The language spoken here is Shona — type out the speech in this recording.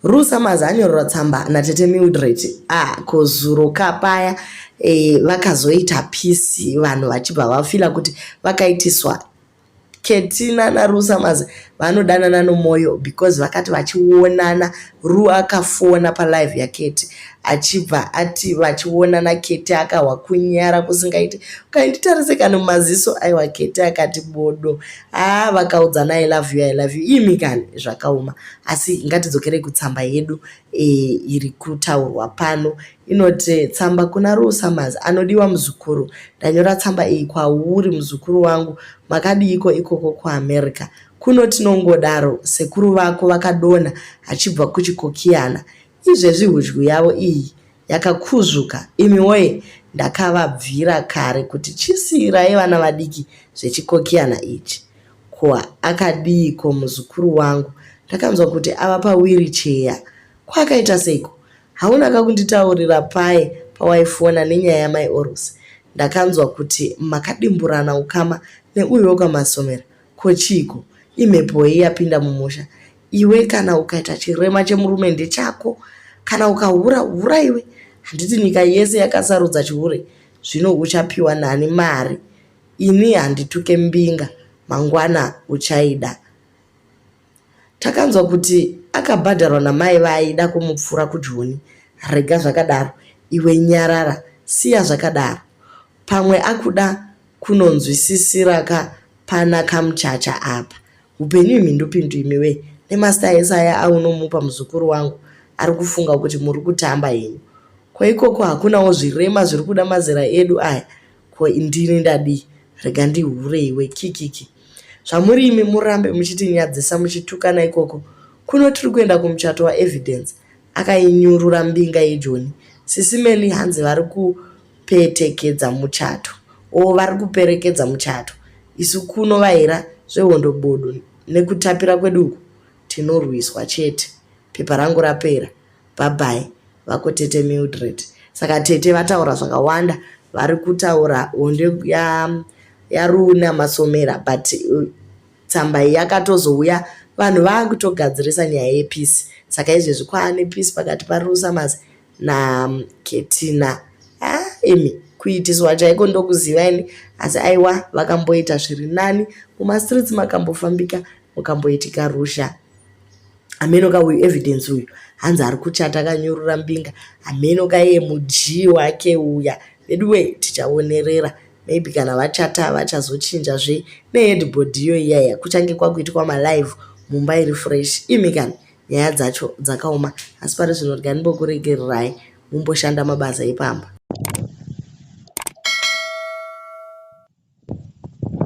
Rue Samaz anyorora tsamba naTetemildred kozuroka paya vakazoita pisi vanhu vachibva vafila kuti vakaitiswa. Ketty naRue Samaz vanodanana nomoyo because vakati vachionana, Rue akafona palive yaKetty achibva ati vachionana Ketty akahwa kunyara kusingaiti, ukainditarise kana mumaziso. Aiwa, Ketty akati bodo, vakaudzana I love you, I love you. Imi kani zvakaoma, asi ngatidzokerei kutsamba yedu iri kutaurwa pano. Inoti tsamba kuna Rue Samaz: anodiwa muzukuru, ndanyora tsamba iyi kwauri muzukuru wangu, makadiko ikoko kuAmerica. Kunoti nongodaro sekuru vako vakadona achibva kuchikokiyana. Izvezvi hudyu yavo iyi yakakuzvuka. Imi woye, ndakavabvira kare kuti chisiyirai vana vadiki zvechikokiyana ichi. Ko akadiko muzukuru wangu? Ndakanzwa kuti ava pawheelchair. Kwakaita seiko? Hauna kakunditaurira paye pawaifona nenyaya yamai Orusi? Ndakanzwa kuti makadimburana ukama neuyo Masomera. Ko chiko? Imhepo yapinda mumusha. Iwe kana ukaita chirema chemurume ndechako, kana ukahura iwe, handiti nyika yese yakasarudza chihure. Zvino uchapiwa nani mari? Ini handituke mbinga, mangwana uchaida. Takanzwa kuti akabhadharwa namai vaida kumupfura kuJoni. Rega zvakadaro, iwe nyarara, siya zvakadaro. Pamwe akuda kunonzwisisira pana kamuchacha apa. Upenyu mhindupindu imiwe, nemasayesaya aunomupa muzukuru wangu ari kufunga kuti muri kutamba henyu. Ko ikoko hakunawo zvirema zviri kuda mazera edu aya? Ko indini ndadi? Rega ndihure iwe kikiki. Zvamuri imi murambe muchitinyadzisa muchitukana ikoko. Kuno tiri kuenda kumuchato waEvidence, akainyurura mbinga yeJoni. Sisimeli hanzi vari kupetekedza muchato, vari kuperekedza muchato. Isu kuno vaira zvehondobodo nekutapira kweduku tinorwiswa chete. Pepa rangu rapera. Bye bye, vako tetemildred. Saka tete vataura zvakawanda, vari kutaura hondo yaRue naMasomera, but tsamba yakatozouya vanhu vakutogadzirisa nyaya yepisi. Saka izvezvi kwaane pisi pakati paRue Samaz naKetty emi kuitiswa chaiko ndokuzivaini, asi aiwa vakamboita zviri nani mumastreets, makambofambika mukamboitika rusha. Amenoka uyu Evidence uyu hanzi arikuchata akanyurura mbinga. Amenoka iye muji wake uya. Anyway, tichaonerera. Maybe kana vachata vachazochinja zve neheadboard iyo iyaya, kuchange kwakuitwa malive mumba iri fresh. Imi kana nyaya dzacho dzakaoma, asi pari zvino ndingambokuregererai mumboshanda mabasa epamba.